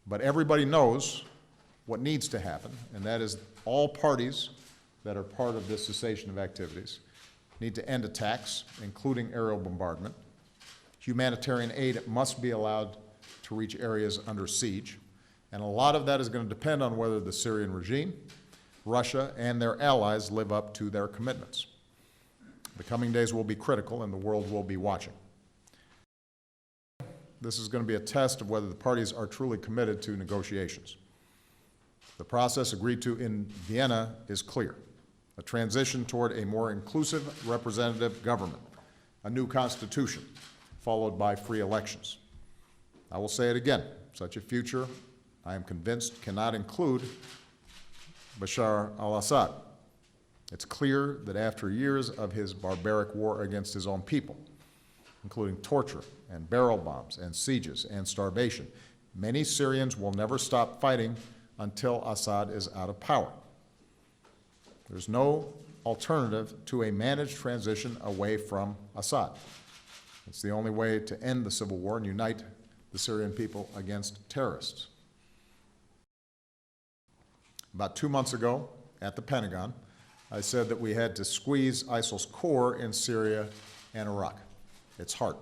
But everybody knows what needs to happen, and that is all parties that are part of this cessation of activities need to end attacks, including aerial bombardment. Humanitarian aid must be allowed to reach areas under siege, and a lot of that is going to depend on whether the Syrian regime, Russia, and their allies live up to their commitments. The coming days will be critical, and the world will be watching. This is going to be a test of whether the parties are truly committed to negotiations. The process agreed to in Vienna is clear: a transition toward a more inclusive representative government, a new constitution, followed by free elections. I will say it again, such a future, I am convinced, cannot include Bashar al-Assad. It's clear that after years of his barbaric war against his own people, including torture and barrel bombs and sieges and starvation, many Syrians will never stop fighting until Assad is out of power. There's no alternative to a managed transition away from Assad. It's the only way to end the civil war and unite the Syrian people against terrorists. About 2 months ago at the Pentagon, I said that we had to squeeze ISIL's core in Syria and Iraq. It's hard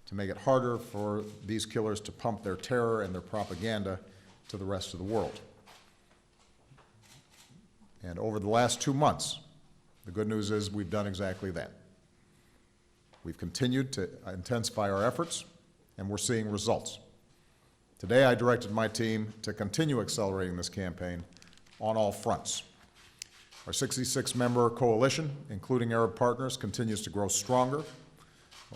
to make it harder for these killers to pump their terror and their propaganda to the rest of the world. And over the last 2 months, the good news is we've done exactly that. We've continued to intensify our efforts, and we're seeing results. Today, I directed my team to continue accelerating this campaign on all fronts. Our 66-member coalition, including Arab partners, continues to grow stronger.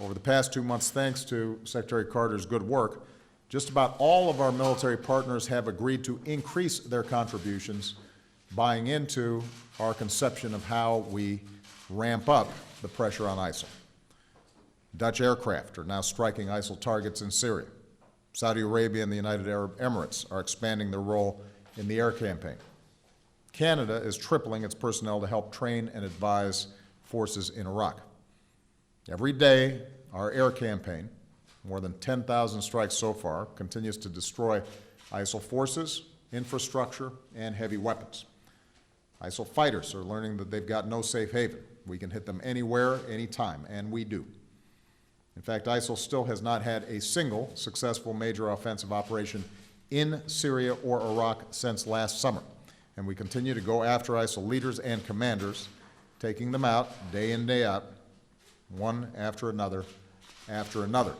Over the past 2 months, thanks to Secretary Carter's good work, just about all of our military partners have agreed to increase their contributions, buying into our conception of how we ramp up the pressure on ISIL. Dutch aircraft are now striking ISIL targets in Syria. Saudi Arabia and the United Arab Emirates are expanding their role in the air campaign. Canada is tripling its personnel to help train and advise forces in Iraq. Every day, our air campaign, more than 10,000 strikes so far, continues to destroy ISIL forces, infrastructure, and heavy weapons. ISIL fighters are learning that they've got no safe haven. We can hit them anywhere, anytime, and we do. In fact, ISIL still has not had a single successful major offensive operation in Syria or Iraq since last summer, and we continue to go after ISIL leaders and commanders, taking them out day in, day out, one after another after another.